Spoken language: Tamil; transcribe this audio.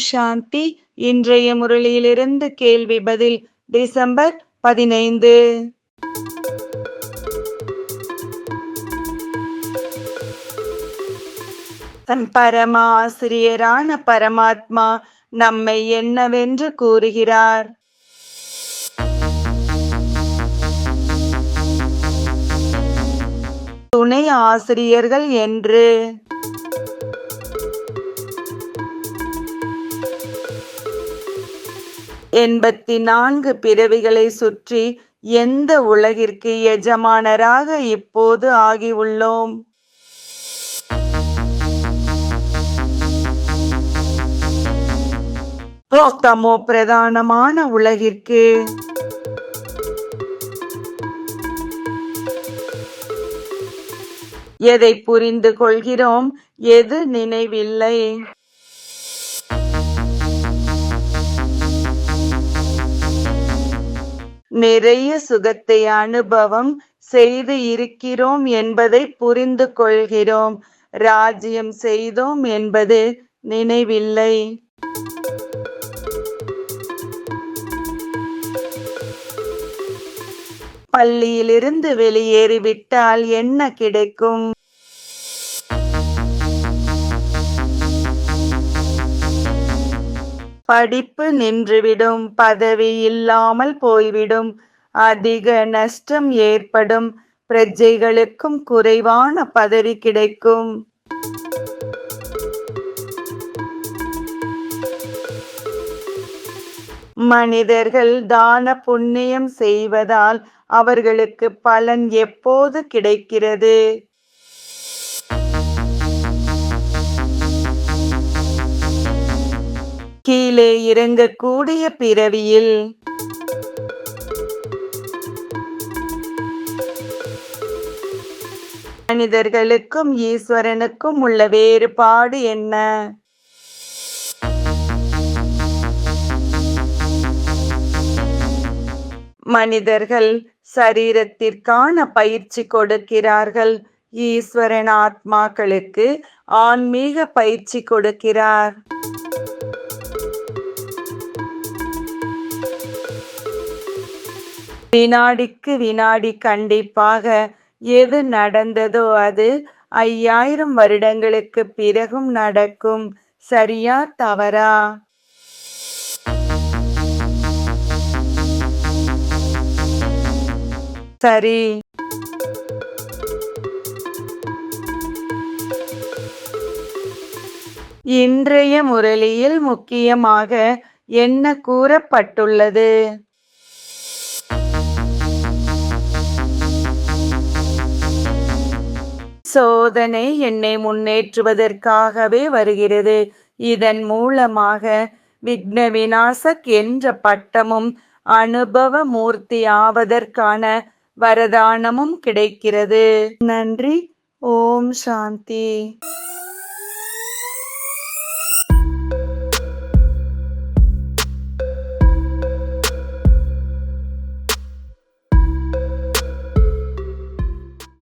சாந்தி. இன்றைய முரளியிலிருந்து கேள்வி பதில் டிசம்பர் 15. பரம ஆசிரியரான பரமாத்மா நம்மை என்னவென்று கூறுகிறார்? துணை ஆசிரியர்கள் என்று. 84 பிறவிகளை சுற்றி எந்த உலகிற்கு எஜமானராக இப்போது ஆகியுள்ளோம்? தமோ பிரதானமான உலகிற்கு. எதை புரிந்து கொள்கிறோம், எது நினைவில்லை? நிறைய சுகத்தை அனுபவம் செய்து இருக்கிறோம் என்பதை புரிந்து கொள்கிறோம். ராஜ்யம் செய்தோம் என்பது நினைவில்லை. பள்ளியிலிருந்து வெளியேறிவிட்டால் என்ன கிடைக்கும்? படிப்பு நின்றுவிடும், பதவி இல்லாமல் போய்விடும், அதிக நஷ்டம் ஏற்படும், பிரஜைகளுக்கும் குறைவான பதவி கிடைக்கும். மனிதர்கள் தான புண்ணியம் செய்வதால் அவர்களுக்கு பலன் எப்போது கிடைக்கிறது? கீழே இறங்கக்கூடிய பிறவியில். மனிதர்களுக்கும் ஈஸ்வரனுக்கும் உள்ள வேறுபாடு என்ன? மனிதர்கள் சரீரத்திற்கான பயிற்சி கொடுக்கிறார்கள். ஈஸ்வரன் ஆத்மாக்களுக்கு ஆன்மீக பயிற்சி கொடுக்கிறார். வினாடிக்கு வினாடி கண்டிப்பாக எது நடந்ததோ அது 5000 வருடங்களுக்கு பிறகும் நடக்கும். சரியா தவறா? சரி. இன்றைய முரளியில் முக்கியமாக என்ன கூறப்பட்டுள்ளது? சோதனை என்னை முன்னேற்றுவதற்காகவே வருகிறது. இதன் மூலமாக விக்ன விநாசக் என்ற பட்டமும் அனுபவ மூர்த்தி ஆவதற்கான வரதானமும் கிடைக்கிறது. நன்றி. ஓம் சாந்தி.